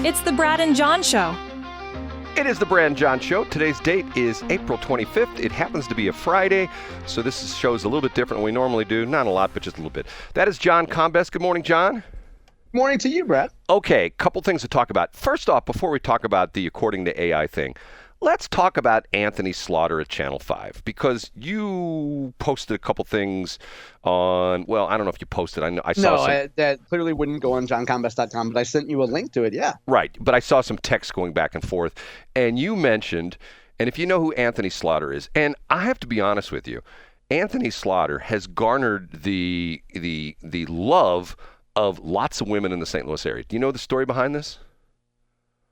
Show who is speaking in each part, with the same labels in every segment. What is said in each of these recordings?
Speaker 1: It's the Brad and John Show.
Speaker 2: It is the Brad and John Show. Today's date is April 25th. It happens to be a Friday, so this show's a little bit different than we normally do. Not a lot, but just a little bit. That is John Combest. Good morning, John.
Speaker 3: Good morning to you, Brad.
Speaker 2: Okay, couple things to talk about. First off, before we talk about the according to AI thing, let's talk about Anthony Slaughter at Channel 5, because you posted a couple things on, well, I don't know if you posted. I saw
Speaker 3: that clearly wouldn't go on johncombest.com, but I sent you a link to it, yeah.
Speaker 2: Right, but I saw some text going back and forth, and you mentioned, and if you know who Anthony Slaughter is, and I have to be honest with you, Anthony Slaughter has garnered the love of lots of women in the St. Louis area. Do you know the story behind this?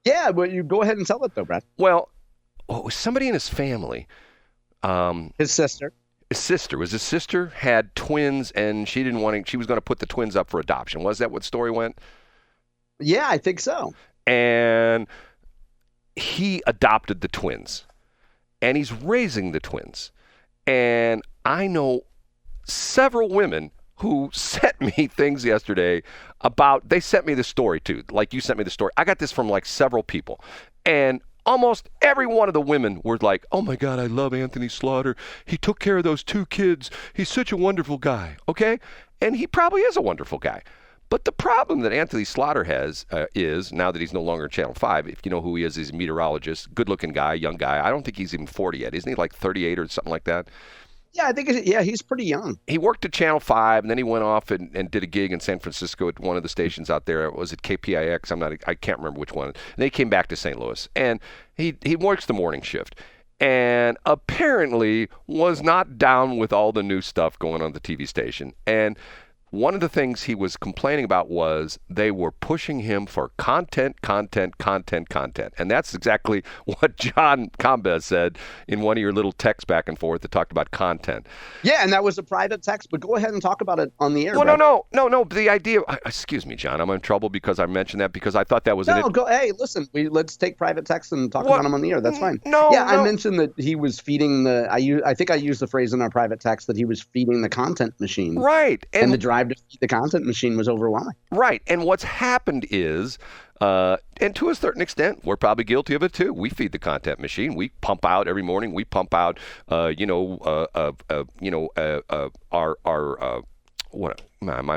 Speaker 3: Yeah, but you go ahead and tell it, though, Brad.
Speaker 2: Well, somebody in his family.
Speaker 3: His sister.
Speaker 2: His sister had twins, and she was going to put the twins up for adoption. Was that what the story went?
Speaker 3: Yeah, I think so.
Speaker 2: And he adopted the twins, and he's raising the twins. And I know several women who sent me things yesterday about, they sent me the story too, like you sent me the story. I got this from like several people, and almost every one of the women were like, oh my God, I love Anthony Slaughter. He took care of those two kids. He's such a wonderful guy, okay? And he probably is a wonderful guy. But the problem that Anthony Slaughter has is, now that he's no longer at Channel 5, if you know who he is, he's a meteorologist, good-looking guy, young guy. I don't think he's even 40 yet. Isn't he like 38 or something like that?
Speaker 3: Yeah, I think, he's pretty young.
Speaker 2: He worked at Channel 5, and then he went off and did a gig in San Francisco at one of the stations out there. Was it KPIX? I can't remember which one. And then he came back to St. Louis, and he works the morning shift, and apparently was not down with all the new stuff going on at the TV station. And one of the things he was complaining about was they were pushing him for content. And that's exactly what John Combest said in one of your little texts back and forth that talked about content.
Speaker 3: Yeah, and that was a private text, but go ahead and talk about it on the air.
Speaker 2: Well, no. The idea, excuse me, John, I'm in trouble because I mentioned that because I thought that was
Speaker 3: hey, listen, let's take private texts and talk about them on the air. That's fine.
Speaker 2: No.
Speaker 3: I mentioned that he was feeding I think I used the phrase in our private text that he was feeding the content machine.
Speaker 2: Right.
Speaker 3: And the drive to feed the content machine was overwhelming. Right.
Speaker 2: And what's happened is, and to a certain extent, we're probably guilty of it too. We feed the content machine. We pump out every morning. We pump out, my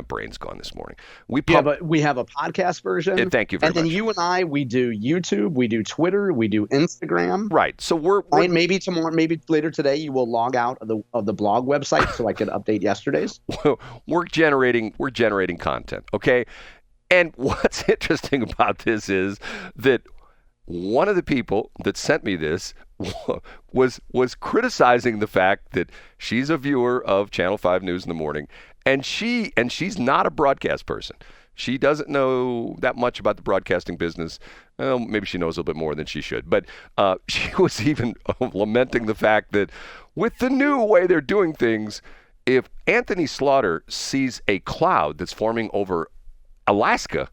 Speaker 2: brain's gone this morning.
Speaker 3: But we have a podcast version.
Speaker 2: And thank you very much.
Speaker 3: And then you and I, we do YouTube, we do Twitter, we do Instagram.
Speaker 2: Right. So we're
Speaker 3: maybe tomorrow, maybe later today, you will log out of the blog website so I can update yesterday's.
Speaker 2: We're generating content. Okay. And what's interesting about this is that one of the people that sent me this was criticizing the fact that she's a viewer of Channel 5 News in the morning, and she's not a broadcast person. She doesn't know that much about the broadcasting business. Well, maybe she knows a little bit more than she should. But she was even lamenting the fact that with the new way they're doing things, if Anthony Slaughter sees a cloud that's forming over Alaska,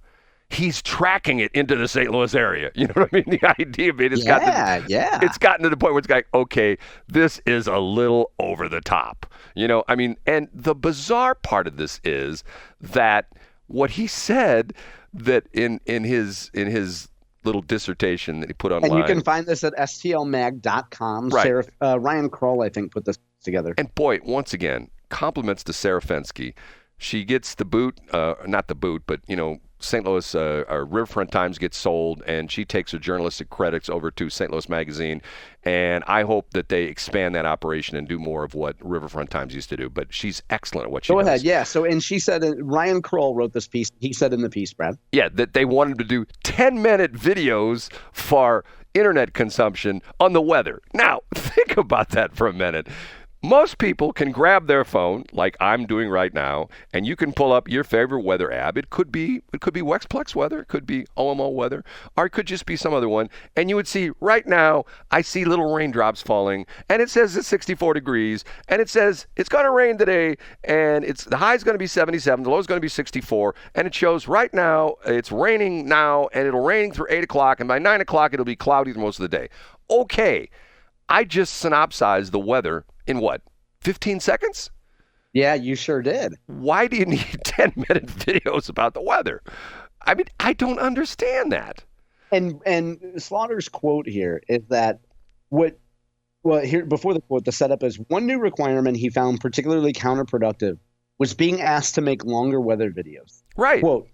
Speaker 2: he's tracking it into the St. Louis area. You know what I mean? The idea of it has it's gotten to the point where it's like, okay, this is a little over the top. You know, I mean, and the bizarre part of this is that what he said that in his little dissertation that he put online.
Speaker 3: And you can find this at stlmag.com.
Speaker 2: Right.
Speaker 3: Ryan Kroll, I think, put this together.
Speaker 2: And boy, once again, compliments to Sarah Fensky. She gets the boot, not the boot, but, St. Louis Riverfront Times gets sold, and she takes her journalistic credits over to St. Louis Magazine. And I hope that they expand that operation and do more of what Riverfront Times used to do. But she's excellent at what she does.
Speaker 3: Go ahead, yeah. So, and she said, Ryan Kroll wrote this piece. He said in the piece, Brad.
Speaker 2: Yeah, that they wanted to do 10-minute videos for internet consumption on the weather. Now, think about that for a minute. Most people can grab their phone, like I'm doing right now, and you can pull up your favorite weather app. It could be Wexplex weather, it could be OMO weather, or it could just be some other one. And you would see right now, I see little raindrops falling, and it says it's 64 degrees, and it says it's going to rain today, and the high is going to be 77, the low is going to be 64, and it shows right now it's raining now, and it'll rain through 8 o'clock, and by 9 o'clock it'll be cloudy the most of the day. Okay, I just synopsized the weather in what, 15 seconds?
Speaker 3: Yeah, you sure did.
Speaker 2: Why do you need 10-minute videos about the weather? I mean, I don't understand that.
Speaker 3: And Slaughter's quote here is that here before the quote, the setup is one new requirement he found particularly counterproductive was being asked to make longer weather videos.
Speaker 2: Right.
Speaker 3: Quote,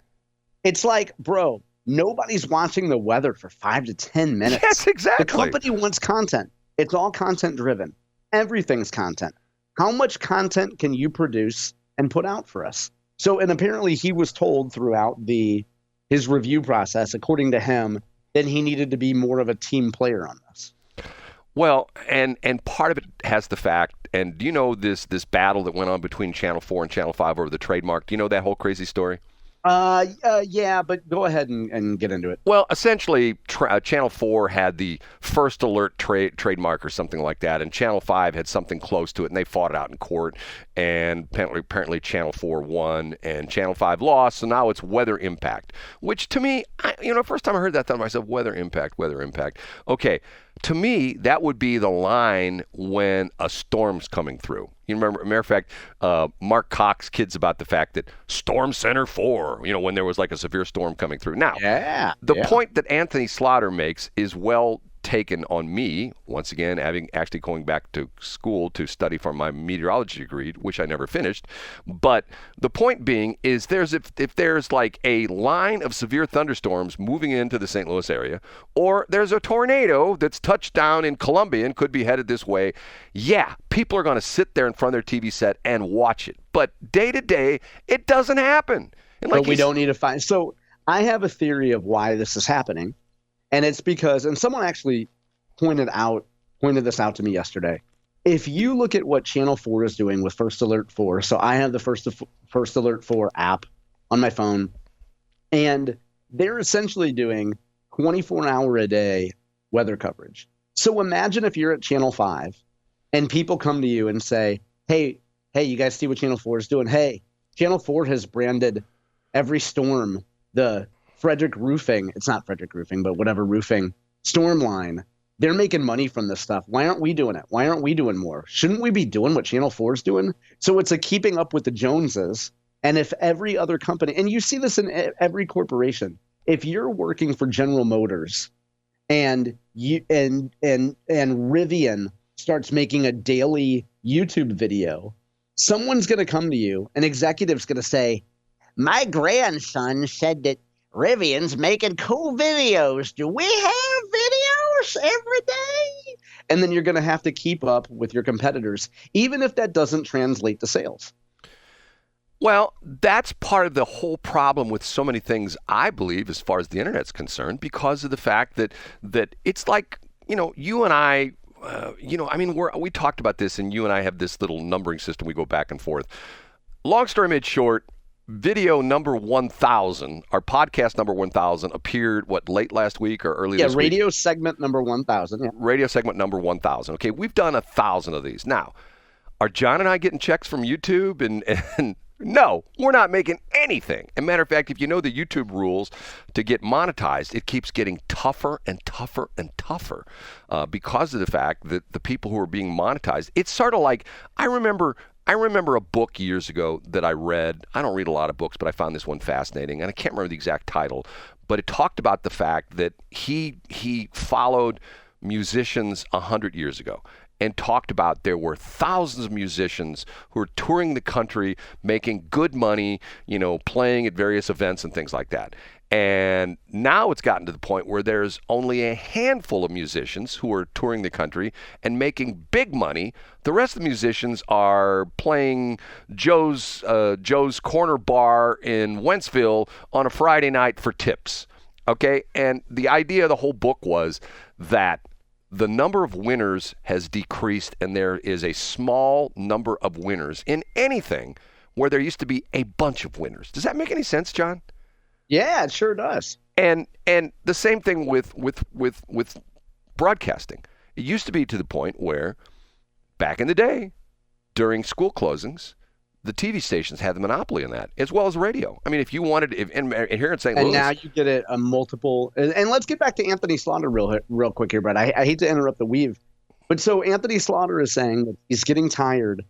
Speaker 3: it's like, bro, nobody's watching the weather for 5 to 10 minutes.
Speaker 2: Yes, exactly.
Speaker 3: The company wants content. It's all content driven. Everything's content. How much content can you produce and put out for us? So, and apparently he was told throughout his review process, according to him, that he needed to be more of a team player on this.
Speaker 2: Well, and part of it has the fact, and do you know this battle that went on between Channel 4 and Channel 5 over the trademark? Do you know that whole crazy story?
Speaker 3: Yeah, but go ahead and get into it.
Speaker 2: Well, essentially, Channel 4 had the first alert trademark or something like that, and Channel 5 had something close to it, and they fought it out in court, and apparently Channel 4 won, and Channel 5 lost, so now it's weather impact, which to me, first time I heard that, I thought to myself, weather impact. Okay, to me, that would be the line when a storm's coming through. You remember, matter of fact, Mark Cox kids about the fact that Storm Center 4, when there was like a severe storm coming through. Now, the point that Anthony Slaughter makes is well taken on me, once again, having actually going back to school to study for my meteorology degree, which I never finished. But the point being is if there's like a line of severe thunderstorms moving into the St. Louis area, or there's a tornado that's touched down in Colombia and could be headed this way, yeah, people are going to sit there in front of their TV set and watch it. But day to day, it doesn't happen.
Speaker 3: And but we don't need to find. So I have a theory of why this is happening. And it's because, and someone actually pointed this out to me yesterday. If you look at what Channel 4 is doing with First Alert 4, so I have the First Alert 4 app on my phone, and they're essentially doing 24-hour-a-day weather coverage. So imagine if you're at Channel 5 and people come to you and say, hey, you guys see what Channel 4 is doing? Hey, Channel 4 has branded every storm the Frederick Roofing, it's not Frederick Roofing, but whatever roofing, storm line. They're making money from this stuff. Why aren't we doing it? Why aren't we doing more? Shouldn't we be doing what Channel 4 is doing? So it's a keeping up with the Joneses. And if every other company, and you see this in every corporation, if you're working for General Motors and Rivian starts making a daily YouTube video, someone's going to come to you, an executive's going to say, my grandson said that Rivian's making cool videos. Do we have videos every day? And then you're going to have to keep up with your competitors, even if that doesn't translate to sales.
Speaker 2: Well, that's part of the whole problem with so many things, I believe, as far as the internet's concerned, because of the fact that it's like, you and I, we talked about this, and you and I have this little numbering system. We go back and forth. Long story made short, video number 1,000, our podcast number 1,000, appeared, late last week or early this week?
Speaker 3: Yeah, radio segment number 1,000. Yeah.
Speaker 2: Radio segment number 1,000. Okay, we've done 1,000 of these. Now, are John and I getting checks from YouTube? And no, we're not making anything. As a matter of fact, if you know the YouTube rules to get monetized, it keeps getting tougher and tougher and tougher because of the fact that the people who are being monetized, it's sort of like, I remember a book years ago that I read. I don't read a lot of books, but I found this one fascinating, and I can't remember the exact title, but it talked about the fact that he followed musicians 100 years ago and talked about there were thousands of musicians who were touring the country, making good money, playing at various events and things like that. And now it's gotten to the point where there's only a handful of musicians who are touring the country and making big money. The rest of the musicians are playing Joe's Corner Bar in Wentzville on a Friday night for tips. Okay? And the idea of the whole book was that the number of winners has decreased, and there is a small number of winners in anything where there used to be a bunch of winners. Does that make any sense, John?
Speaker 3: Yeah, it sure does.
Speaker 2: And the same thing with broadcasting. It used to be to the point where back in the day, during school closings, the TV stations had the monopoly on that, as well as radio. I mean, if you wanted, and here in St. Louis,
Speaker 3: and now you get a multiple. And let's get back to Anthony Slaughter real quick here, Brett. I hate to interrupt the weave, but so Anthony Slaughter is saying that he's getting tired.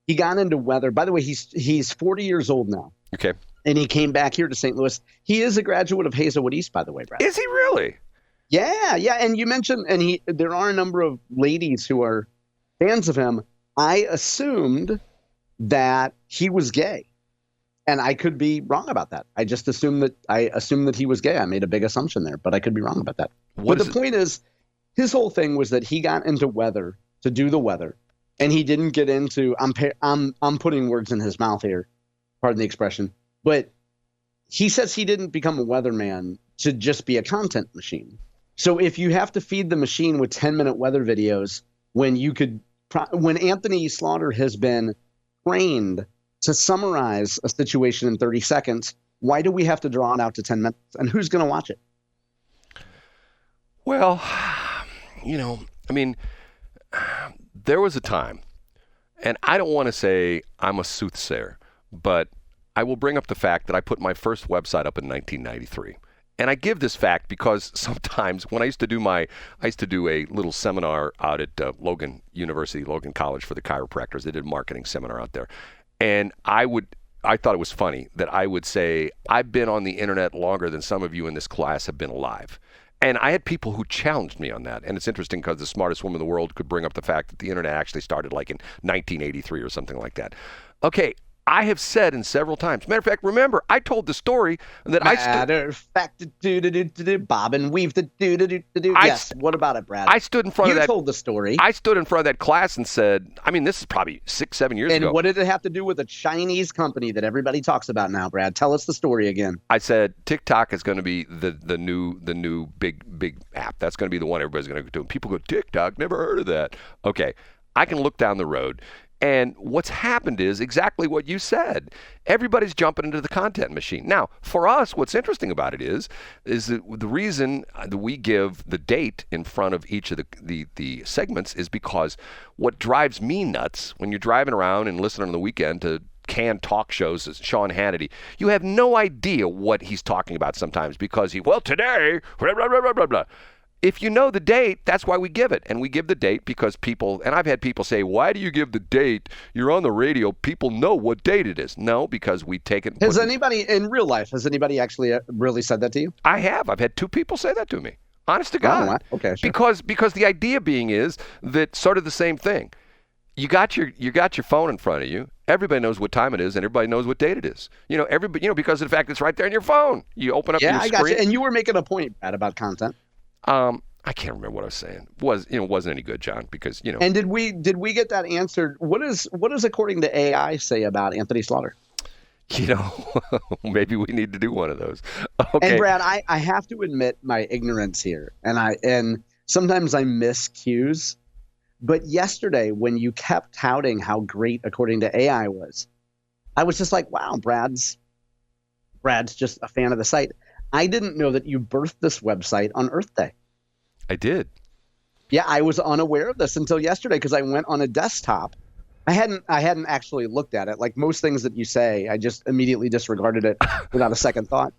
Speaker 3: He got into weather. By the way, he's 40 years old now.
Speaker 2: Okay.
Speaker 3: And he came back here to St. Louis. He is a graduate of Hazelwood East, by the way, Brad.
Speaker 2: Is he really?
Speaker 3: Yeah, yeah. And you mentioned, and there are a number of ladies who are fans of him. I assumed that he was gay, and I could be wrong about that. I assumed that he was gay. I made a big assumption there, but I could be wrong about that. But the point is, his whole thing was that he got into weather to do the weather, and he didn't get into. I'm putting words in his mouth here, pardon the expression, but he says he didn't become a weatherman to just be a content machine. So if you have to feed the machine with 10-minute weather videos, when Anthony Slaughter has been trained to summarize a situation in 30 seconds, why do we have to draw it out to 10 minutes? And who's going to watch it?
Speaker 2: Well, there was a time, and I don't want to say I'm a soothsayer, but I will bring up the fact that I put my first website up in 1993. And I give this fact because sometimes when I used to do a little seminar out at Logan College for the chiropractors. They did a marketing seminar out there. And I thought it was funny that I would say, I've been on the internet longer than some of you in this class have been alive. And I had people who challenged me on that. And it's interesting because the smartest woman in the world could bring up the fact that the internet actually started like in 1983 or something like that. Okay. I have said in several times. Matter of fact, remember, I told the story that
Speaker 3: bob and weave Yes. What about it, Brad?
Speaker 2: I stood in front of that.
Speaker 3: You told the story.
Speaker 2: I stood in front of that class and said, this is probably 6-7 years ago.
Speaker 3: And what did it have to do with a Chinese company that everybody talks about now, Brad? Tell us the story again.
Speaker 2: I said TikTok is going to be the new big app. That's going to be the one everybody's going to do. And people go, TikTok, never heard of that. Okay, I can look down the road. And what's happened is exactly what you said. Everybody's jumping into the content machine. Now, for us, what's interesting about it is that the reason that we give the date in front of each of the segments is because what drives me nuts when you're driving around and listening on the weekend to canned talk shows, Sean Hannity, you have no idea what he's talking about sometimes because today, blah, blah, blah, blah, blah, blah. If you know the date, that's why we give it. And we give the date because and I've had people say, why do you give the date? You're on the radio. People know what date it is. No, because we take it.
Speaker 3: Has anybody actually really said that to you?
Speaker 2: I have. I've had 2 people say that to me. Honest to God.
Speaker 3: Oh, okay, sure.
Speaker 2: Because the idea being is that sort of the same thing. You got your phone in front of you. Everybody knows what time it is, and everybody knows what date it is. Everybody, because of the fact it's right there on your phone. You open up your screen. Yeah, I got you.
Speaker 3: And you were making a point, Pat, about content.
Speaker 2: I can't remember what I was saying. It wasn't any good, John, because.
Speaker 3: And did we get that answered? What does according to AI say about Anthony Slaughter?
Speaker 2: Maybe we need to do one of those. Okay.
Speaker 3: And Brad, I have to admit my ignorance here, and sometimes I miss cues. But yesterday, when you kept touting how great according to AI was, I was just like, wow, Brad's just a fan of the site. I didn't know that you birthed this website on Earth Day.
Speaker 2: I did.
Speaker 3: Yeah, I was unaware of this until yesterday because I went on a desktop. I hadn't actually looked at it. Like most things that you say, I just immediately disregarded it without a second thought.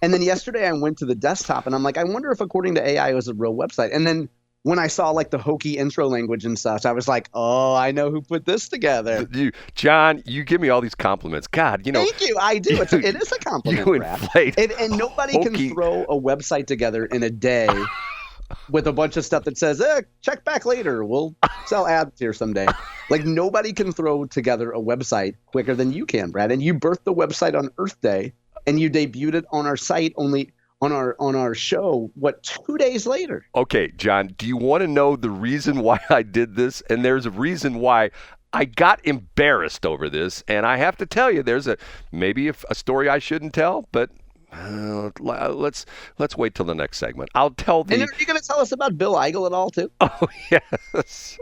Speaker 3: And then yesterday I went to the desktop and I'm like, I wonder if according to AI it was a real website. And then when I saw like the hokey intro language and such, I was like, oh, I know who put this together.
Speaker 2: John, you give me all these compliments. God,
Speaker 3: Thank you. I do. It is a compliment, Brad. And nobody can throw a website together in a day with a bunch of stuff that says, check back later. We'll sell ads here someday. Like nobody can throw together a website quicker than you can, Brad. And you birthed the website on Earth Day and you debuted it on our site only on our show, 2 days later?
Speaker 2: Okay, John, do you want to know the reason why I did this? And there's a reason why I got embarrassed over this. And I have to tell you, there's maybe a story I shouldn't tell, but let's wait till the next segment. I'll tell the.
Speaker 3: And are you going to tell us about Bill Eigel at all, too?
Speaker 2: Oh, yes.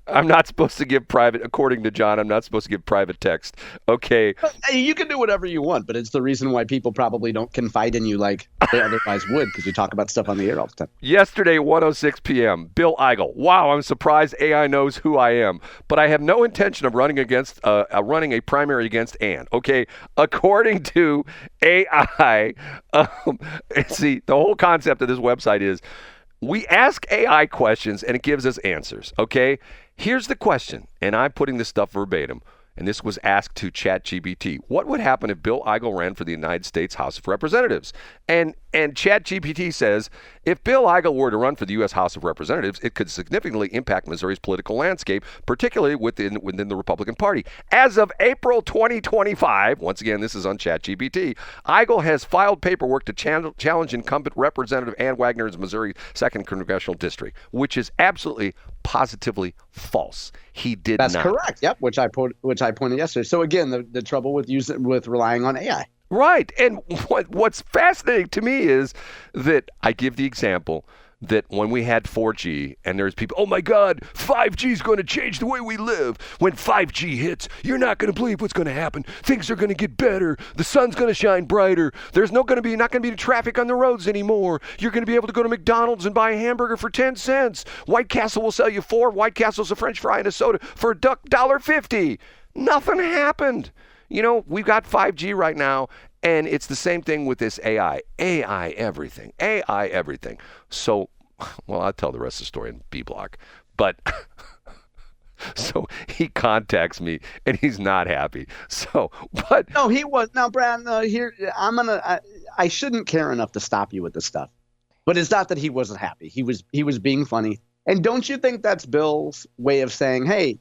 Speaker 2: I'm not supposed to give private, according to John, I'm not supposed to give private text. Okay.
Speaker 3: You can do whatever you want, but it's the reason why people probably don't confide in you like they otherwise would, because you talk about stuff on the air all the time.
Speaker 2: Yesterday, 1:06 p.m., Bill Eigel. Wow, I'm surprised AI knows who I am, but I have no intention of running a primary against Ann. Okay, according to AI, see, the whole concept of this website is we ask AI questions and it gives us answers, okay? Here's the question, and I'm putting this stuff verbatim. and this was asked to ChatGPT, what would happen if Bill Eigel ran for the United States House of Representatives? And ChatGPT says, if Bill Eigel were to run for the U.S. House of Representatives, it could significantly impact Missouri's political landscape, particularly within the Republican Party. As of April 2025, once again, this is on ChatGPT, Eigel has filed paperwork to challenge incumbent Representative Ann Wagner's Missouri 2nd Congressional District, which is absolutely, positively false. He did not.
Speaker 3: That's correct. Yep, which I pointed yesterday. So again, the trouble with relying on AI.
Speaker 2: Right. And what's fascinating to me is that I give the example that when we had 4G and there's people, oh my God, 5G is going to change the way we live. When 5G hits, you're not going to believe what's going to happen. Things are going to get better. The sun's going to shine brighter. There's not going to be traffic on the roads anymore. You're going to be able to go to McDonald's and buy a hamburger for 10 cents. White Castle will sell you 4 White Castles, a French fry, and a soda for $1.50. Nothing happened. You know, we've got 5G right now, and it's the same thing with this AI. AI everything. AI everything. So, well, I'll tell the rest of the story in B block. But, so he contacts me, and he's not happy. So, but.
Speaker 3: No, he was. Now, Brad, here, I shouldn't care enough to stop you with this stuff. But it's not that he wasn't happy. He was being funny. And don't you think that's Bill's way of saying, hey,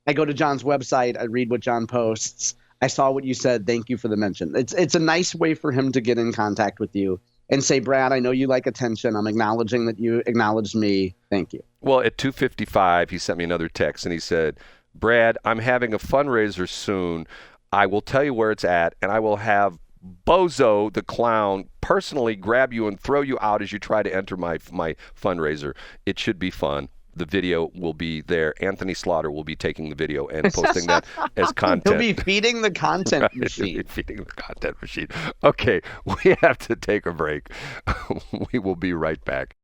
Speaker 3: I go to John's website, I read what John posts, I saw what you said, thank you for the mention. It's a nice way for him to get in contact with you and say, Brad, I know you like attention. I'm acknowledging that you acknowledged me. Thank you.
Speaker 2: Well, at 2:55, he sent me another text, and he said, Brad, I'm having a fundraiser soon. I will tell you where it's at, and I will have Bozo the clown personally grab you and throw you out as you try to enter my fundraiser. It should be fun. The video will be there. Anthony Slaughter will be taking the video and posting that as content.
Speaker 3: He'll be feeding the content machine.
Speaker 2: He'll be feeding the content machine. Okay, we have to take a break. We will be right back.